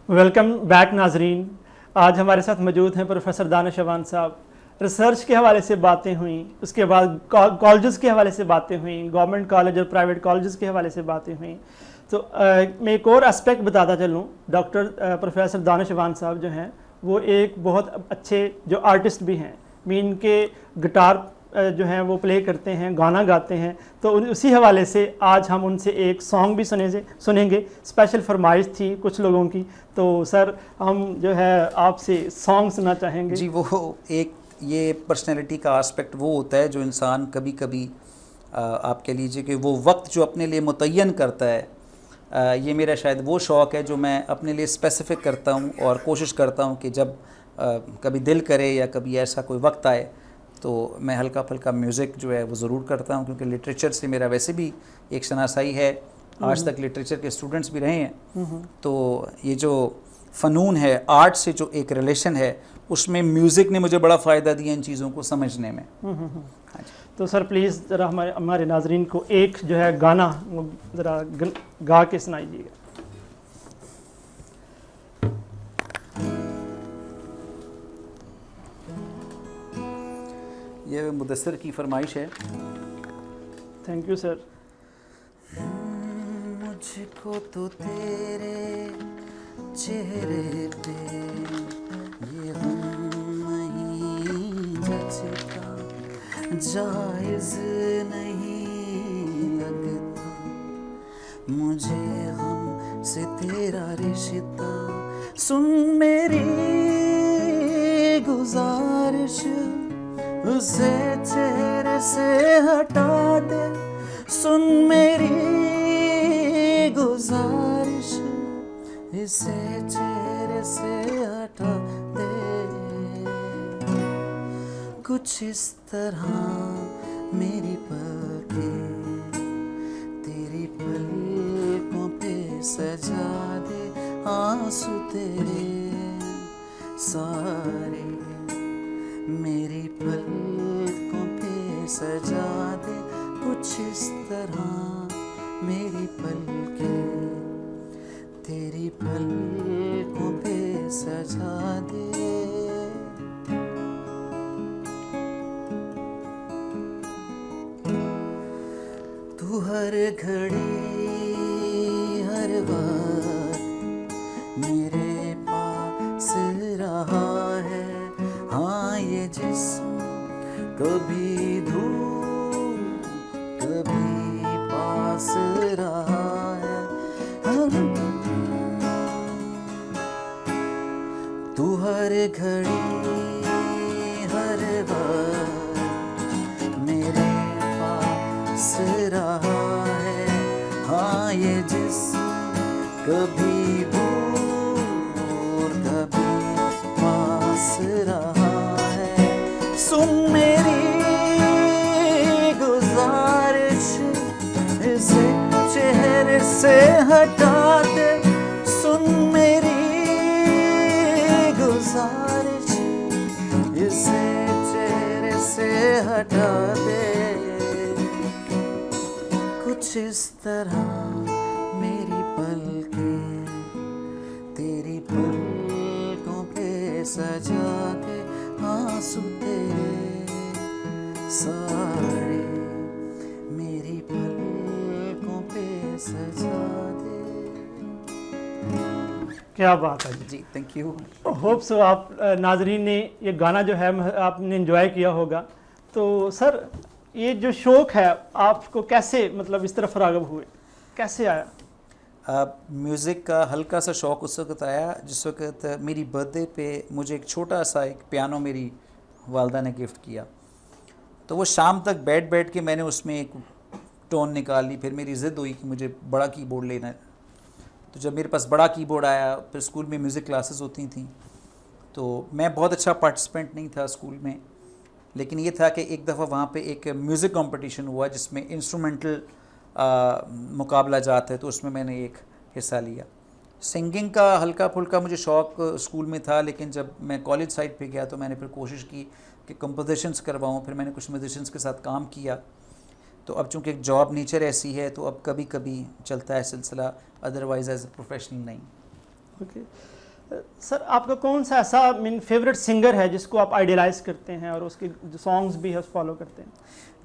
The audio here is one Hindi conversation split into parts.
वेलकम बैक नाजरीन। आज हमारे साथ मौजूद हैं प्रोफेसर दानिश अवान साहब। रिसर्च के हवाले से बातें हुई, उसके बाद कॉलेजेस के हवाले से बातें हुई, गवर्नमेंट कॉलेज और प्राइवेट कॉलेजेस के हवाले से बातें हुई। तो मैं एक और एस्पेक्ट बताता चलूँ। डॉक्टर प्रोफेसर दानिश अवान साहब जो हैं वो एक बहुत अच्छे जो आर्टिस्ट भी हैं। मीन के गिटार जो हैं वो प्ले करते हैं, गाना गाते हैं। तो उसी हवाले से आज हम उनसे एक सॉन्ग भी सुनेंगे। स्पेशल फरमाइश थी कुछ लोगों की, तो सर हम जो है आपसे सॉन्ग सुनना चाहेंगे। जी, वो एक ये पर्सनैलिटी का आस्पेक्ट वो होता है जो इंसान कभी कभी आप कह लीजिए कि वो वक्त जो अपने लिए मुतय्यन करता है, ये मेरा शायद वो शौक़ है जो मैं अपने लिए स्पेसिफ़िक करता हूँ और कोशिश करता हूँ कि जब कभी दिल करे या कभी ऐसा कोई वक्त आए तो मैं हल्का फुल्का म्यूज़िक जो है वो ज़रूर करता हूँ, क्योंकि लिटरेचर से मेरा वैसे भी एक शनासाई है। आज तक लिटरेचर के स्टूडेंट्स भी रहे हैं, तो ये जो फ़नून है, आर्ट से जो एक रिलेशन है, उसमें म्यूज़िक ने मुझे बड़ा फ़ायदा दिया इन चीज़ों को समझने में। हाँ जी। तो सर प्लीज़ ज़रा हमारे नाजरीन को एक जो है गाना ज़रा गा के सुनाइएगा। ये मुदस्सिर की फरमाइश है। Thank you sir. मुझको तो तेरे चेहरे पे ये गम नहीं जचता, जायज़ नहीं लगता, मुझे गम से तेरा रिश्ता, सुन मेरी गुजारिश, उसे चेहरे से हटा दे, सुन मेरी गुजारिश, इसे चेहरे से हटा दे। कुछ इस तरह मेरी पलकें तेरी पलकों पे सजा दे, आंसू तेरे सारे मेरी पलकों पे सजा दे। कुछ इस तरह मेरी पलकें तेरी पलकों पे सजा दे। तू हर घड़ी हर वक्त मेरे पास रहा है, हाँ ये जिस्म कभी दूर कभी पास रहा है। तू हर घड़ी हर वक्त मेरे पास रहा है, हाँ ये जिस्म कभी दूर कभी पास रहा है। सुन मेरी गुजारिश, इसे चेहरे से हटा दे, सुन मेरी गुजारिश, इसे चेहरे से हटा दे। कुछ इस तरह मेरी पलकें तेरी पलकों पे सजा के, आंसू तेरे सारे मेरी पलकों पे सजा दे। क्या बात है जी, थैंक यू। होप सो आप नाजरीन ने ये गाना जो है आपने एंजॉय किया होगा। तो सर ये जो शौक़ है आपको कैसे मतलब इस तरफ राग़िब हुए, कैसे आया? म्यूज़िक का हल्का सा शौक़ उस वक्त आया जिस वक्त मेरी बर्थडे पे मुझे एक छोटा सा एक पियानो मेरी वालदा ने गिफ्ट किया। तो वो शाम तक बैठ के मैंने उसमें एक टोन निकाल ली। फिर मेरी ज़िद हुई कि मुझे बड़ा कीबोर्ड लेना है। तो जब मेरे पास बड़ा कीबोर्ड आया, फिर स्कूल में म्यूज़िक क्लासेस होती थी, तो मैं बहुत अच्छा पार्टिसिपेंट नहीं था स्कूल में, लेकिन ये था कि एक दफ़ा वहाँ पे एक म्यूज़िक कंपटीशन हुआ जिसमें इंस्ट्रूमेंटल मुकाबला जात है, तो उसमें मैंने एक हिस्सा लिया। सिंगिंग का हल्का फुल्का मुझे शौक़ स्कूल में था, लेकिन जब मैं कॉलेज साइड पे गया तो मैंने फिर कोशिश की कि कंपोजिशंस करवाऊँ। फिर मैंने कुछ म्यूजिशियंस के साथ काम किया। तो अब चूँकि एक जॉब नेचर ऐसी है तो अब कभी कभी चलता है सिलसिला, अदरवाइज़ एज ए प्रोफेशनल नहीं। ओके सर, आपका कौन सा ऐसा फेवरेट सिंगर है जिसको आप आइडियलाइज करते हैं और उसके जो सॉन्ग्स भी है उस फॉलो करते हैं?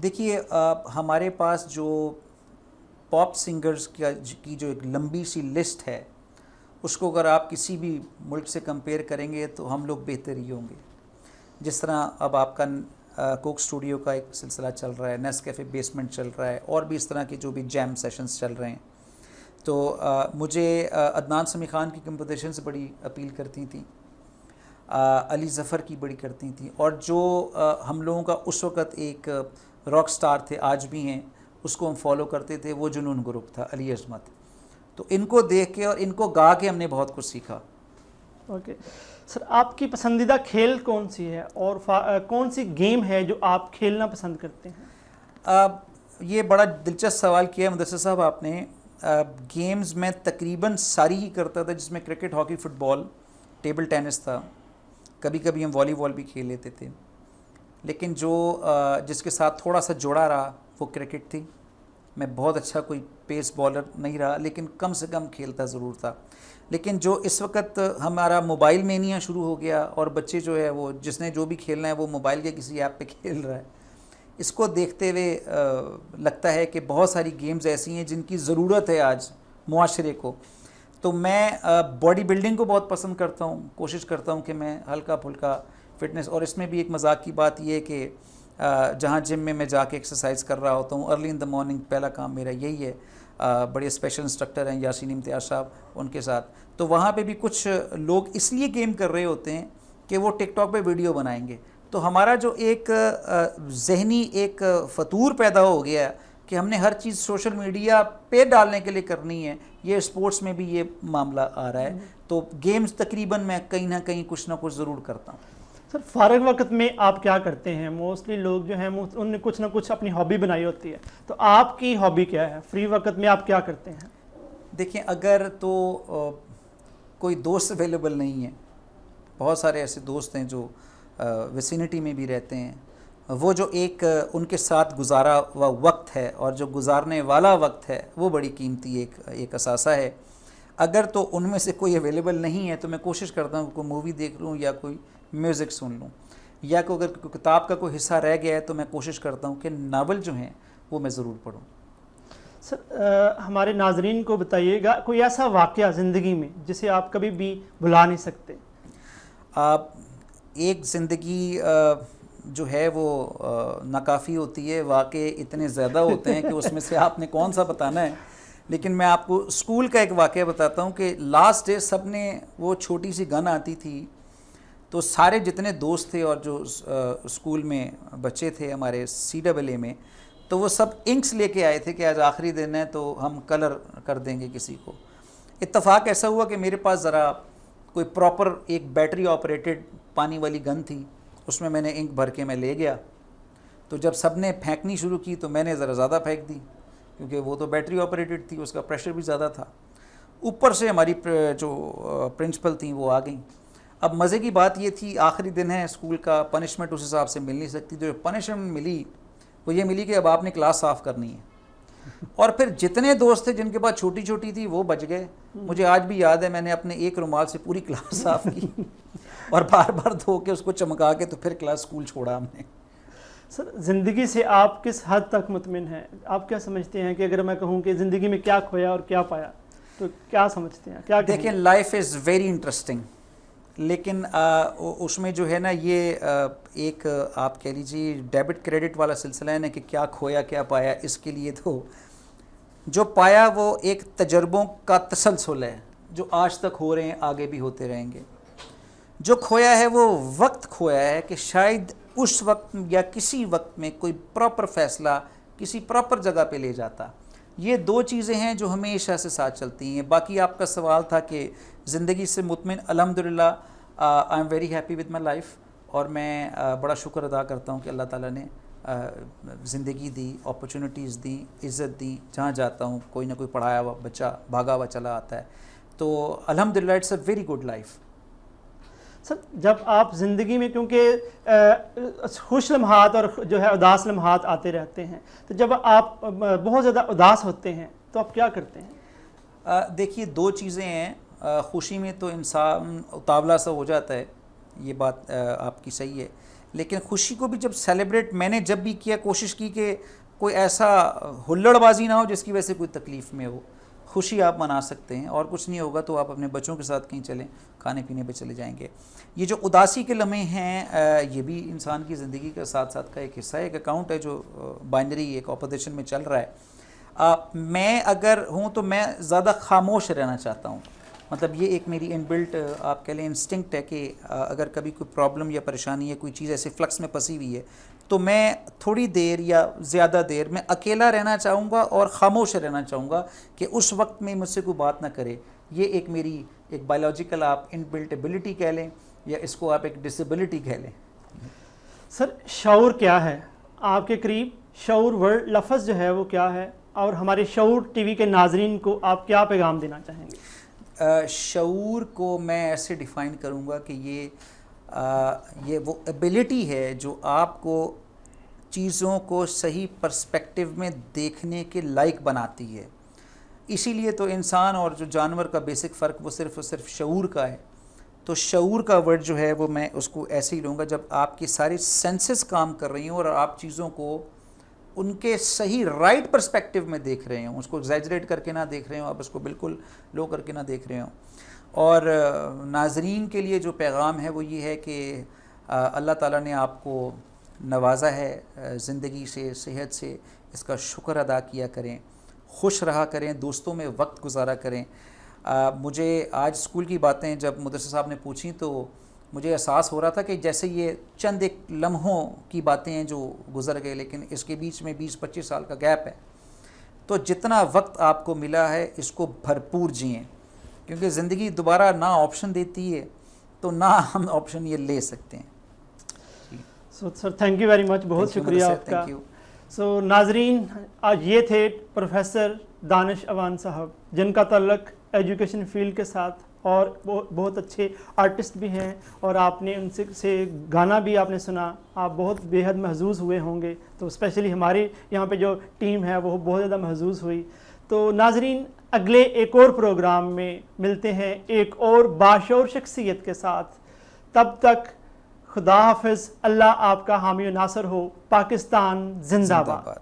देखिए हमारे पास जो पॉप सिंगर्स की जो एक लंबी सी लिस्ट है, उसको अगर आप किसी भी मुल्क से कंपेयर करेंगे तो हम लोग बेहतर ही होंगे। जिस तरह अब आपका कोक स्टूडियो का एक सिलसिला चल रहा है, नेस्कैफ़े बेसमेंट चल रहा है, और भी इस तरह के जो भी जैम सेशंस चल रहे हैं, तो मुझे अदनान समी खान की कंपोजिशन से बड़ी अपील करती थी, अली ज़फ़र की बड़ी करती थी, और जो हम लोगों का उस वक़्त एक रॉक स्टार थे, आज भी हैं, उसको हम फॉलो करते थे, वो जुनून ग्रुप था, अली अज़मत। तो इनको देख के और इनको गा के हमने बहुत कुछ सीखा। ओके सर, आपकी पसंदीदा खेल कौन सी है और कौन सी गेम है जो आप खेलना पसंद करते हैं? ये बड़ा दिलचस्प सवाल किया मुदस्सिर साहब आपने। गेम्स में तकरीबन सारी ही करता था, जिसमें cricket, hockey, football, table tennis था, कभी कभी हम वॉलीबॉल भी खेल लेते थे। लेकिन जो जिसके साथ थोड़ा सा जुड़ा रहा वो क्रिकेट थी। मैं बहुत अच्छा कोई पेस बॉलर नहीं रहा, लेकिन कम से कम खेलता ज़रूर था। लेकिन जो इस वक्त हमारा मोबाइल मेनिया शुरू हो गया और बच्चे जो है वो जिसने जो भी खेलना है वो मोबाइल के किसी ऐप पे खेल रहा है, इसको देखते हुए लगता है कि बहुत सारी गेम्स ऐसी हैं जिनकी ज़रूरत है आज मुआशरे को। तो मैं बॉडी बिल्डिंग को बहुत पसंद करता हूँ, कोशिश करता हूँ कि मैं हल्का फुल्का फ़िटनेस, और इसमें भी एक मजाक की बात ये है कि जहाँ जिम में मैं जाके एक्सरसाइज कर रहा होता हूँ अर्ली इन द मॉर्निंग, पहला काम मेरा यही है। बड़े स्पेशल इंस्ट्रक्टर हैं यासीन इम्तियाज़ साहब, उनके साथ तो वहाँ पे भी कुछ लोग इसलिए गेम कर रहे होते हैं कि वो टिकटॉक पे वीडियो बनाएंगे। तो हमारा जो एक ज़हनी एक फतूर पैदा हो गया है कि हमने हर चीज़ सोशल मीडिया पे डालने के लिए करनी है, ये स्पोर्ट्स में भी ये मामला आ रहा है। तो गेम्स तकरीबन मैं कहीं ना कहीं कुछ ना कुछ ज़रूर करता हूँ। सर, फ़ारग वक्त में आप क्या करते हैं? मोस्टली लोग जो हैं उनने कुछ ना कुछ अपनी हॉबी बनाई होती है, तो आपकी हॉबी क्या है? फ्री वक्त में आप क्या करते हैं? देखिए, अगर तो कोई दोस्त अवेलेबल नहीं है, बहुत सारे ऐसे दोस्त हैं जो विसिनिटी में भी रहते हैं, वो जो एक उनके साथ गुजारा हुआ वक्त है और जो गुजारने वाला वक्त है वो बड़ी कीमती एक असासा है। अगर तो उनमें से कोई अवेलेबल नहीं है तो मैं कोशिश करता हूँ कोई मूवी देख लूँ या कोई म्यूज़िक सुन लूँ, या को अगर किताब का कोई हिस्सा रह गया है तो मैं कोशिश करता हूँ कि नावल जो हैं वो मैं ज़रूर पढूँ। सर, हमारे नाजरीन को बताइएगा कोई ऐसा वाक़या ज़िंदगी में जिसे आप कभी भी भुला नहीं सकते। एक ज़िंदगी जो है वो नाकाफ़ी होती है, वाक़े इतने ज़्यादा होते हैं कि उसमें से आपने कौन सा बताना है। लेकिन मैं आपको स्कूल का एक वाक़या बताता हूँ कि लास्ट डे सब ने वो छोटी सी गन आती थी, तो सारे जितने दोस्त थे और जो स्कूल में बच्चे थे हमारे CAA में, तो वो सब इंक्स लेके आए थे कि आज आखिरी दिन है तो हम कलर कर देंगे किसी को। इत्तेफाक ऐसा हुआ कि मेरे पास ज़रा कोई प्रॉपर एक बैटरी ऑपरेटेड पानी वाली गन थी, उसमें मैंने इंक भर के मैं ले गया। तो जब सब ने फेंकनी शुरू की तो मैंने ज़रा ज़्यादा फेंक दी, क्योंकि वो तो बैटरी ऑपरेटेड थी, उसका प्रेशर भी ज़्यादा था। ऊपर से हमारी जो प्रिंसिपल थी वो आ गई। अब मज़े की बात ये थी, आखिरी दिन है स्कूल का, पनिशमेंट उस हिसाब से मिल नहीं सकती। जो पनिशमेंट मिली वो ये मिली कि अब आपने क्लास साफ़ करनी है। और फिर जितने दोस्त थे जिनके पास छोटी छोटी थी वो बच गए। मुझे आज भी याद है, मैंने अपने एक रुमाल से पूरी क्लास साफ़ की और बार बार धो के उसको चमका के तो फिर क्लास स्कूल छोड़ा हमने। सर, ज़िंदगी से आप किस हद तक मुतमिन हैं? आप क्या समझते हैं कि अगर मैं कहूँ कि ज़िंदगी में क्या खोया और क्या पाया, तो क्या समझते हैं? क्या देखिए, लाइफ इज़ वेरी इंटरेस्टिंग, लेकिन उसमें जो है ना ये एक आप कह लीजिए डेबिट क्रेडिट वाला सिलसिला है ना कि क्या खोया क्या पाया। इसके लिए तो जो पाया वो एक तजर्बों का तसलसल है जो आज तक हो रहे हैं, आगे भी होते रहेंगे। जो खोया है वो वक्त खोया है कि शायद उस वक्त या किसी वक्त में कोई प्रॉपर फ़ैसला किसी प्रॉपर जगह पे ले जाता। ये दो चीज़ें हैं जो हमेशा से साथ चलती हैं। बाकी आपका सवाल था कि ज़िंदगी से मुतमिन, अल्हम्दुलिल्लाह I am very happy with my life, और मैं बड़ा शुक्र अदा करता हूँ कि अल्लाह ताला ने ज़िंदगी दी, अपॉर्चुनिटीज़ दी, इज़्ज़त दी। जहाँ जाता हूँ कोई ना कोई पढ़ाया हुआ बच्चा भागा हुआ चला आता है, तो अल्हम्दुलिल्लाह it's a very good life. Sir, जब आप ज़िंदगी में, क्योंकि खुश लम्हात और जो है उदास लम्हात आते रहते हैं, तो जब आप बहुत ज़्यादा उदास होते हैं तो आप क्या करते हैं? देखिए, दो चीज़ें हैं। खुशी में तो इंसान उतावला सा हो जाता है, ये बात आपकी सही है, लेकिन खुशी को भी जब सेलिब्रेट मैंने जब भी किया, कोशिश की कि कोई ऐसा हुल्लड़बाजी ना हो जिसकी वजह से कोई तकलीफ़ में हो। खुशी आप मना सकते हैं, और कुछ नहीं होगा तो आप अपने बच्चों के साथ कहीं चलें, खाने पीने पे चले जाएंगे। ये जो उदासी के लम्हे हैं ये भी इंसान की ज़िंदगी का साथ साथ का एक हिस्सा है, एक अकाउंट है जो बाइनरी एक ऑपोजिशन में चल रहा है। मैं अगर हूँ तो मैं ज़्यादा खामोश रहना चाहता हूँ, मतलब ये एक मेरी इनबिल्ट आप कह लें इंस्टिंक्ट है कि अगर कभी कोई प्रॉब्लम या परेशानी है, कोई चीज़ ऐसे फ्लक्स में फंसी हुई है, तो मैं थोड़ी देर या ज़्यादा देर मैं अकेला रहना चाहूँगा और ख़ामोश रहना चाहूँगा कि उस वक्त में मुझसे कोई बात ना करे। ये एक मेरी एक बायोलॉजिकल आप इनबिल्ट एबिलिटी कह लें, या इसको आप एक डिसेबिलिटी कह लें। सर शऊर क्या है आपके करीब? शऊर वर्ड लफ्ज़ जो है वो क्या है, और हमारे शऊर टीवी के नाजरीन को आप क्या पैगाम देना चाहेंगे? शऊर को मैं ऐसे डिफ़ाइन करूँगा कि ये वो एबिलिटी है जो आपको चीज़ों को सही पर्सपेक्टिव में देखने के लायक बनाती है। इसीलिए तो इंसान और जो जानवर का बेसिक फ़र्क वो सिर्फ शऊर का है। तो शऊर का वर्ड जो है वो मैं उसको ऐसे ही लूँगा जब आपकी सारी सेंसेस काम कर रही हों और आप चीज़ों को उनके सही राइट पर्सपेक्टिव में देख रहे हों, उसको एग्जैजरेट करके ना देख रहे हो, आप उसको बिल्कुल लो करके ना देख रहे हो। और नाजरीन के लिए जो पैगाम है वो ये है कि अल्लाह ताला ने आपको नवाजा है ज़िंदगी से, सेहत से, इसका शुक्र अदा किया करें, खुश रहा करें, दोस्तों में वक्त गुजारा करें। मुझे आज स्कूल की बातें जब मुदर्रिस साहब ने पूछी तो मुझे एहसास हो रहा था कि जैसे ये चंद एक लम्हों की बातें हैं जो गुजर गए, लेकिन इसके बीच में 20-25 साल का गैप है। तो जितना वक्त आपको मिला है इसको भरपूर जिएं, क्योंकि ज़िंदगी दोबारा ना ऑप्शन देती है, तो ना हम ऑप्शन ये ले सकते हैं। So sir thank you very much, बहुत शुक्रिया आपका। सो नाजरीन, आज ये थे प्रोफेसर दानिश अवान साहब, जिनका ताल्लुक़ एजुकेशन फील्ड के साथ, और बहुत अच्छे आर्टिस्ट भी हैं, और आपने उनसे गाना भी आपने सुना, आप बहुत बेहद महजूज़ हुए होंगे। तो स्पेशली हमारी यहाँ पे जो टीम है वो बहुत ज़्यादा महजूज़ हुई। तो नाजरीन, अगले एक और प्रोग्राम में मिलते हैं एक और बाशऊर शख्सियत के साथ। तब तक खुदा हाफिज़, अल्लाह आपका हामी नासर हो। पाकिस्तान जिंदाबाद।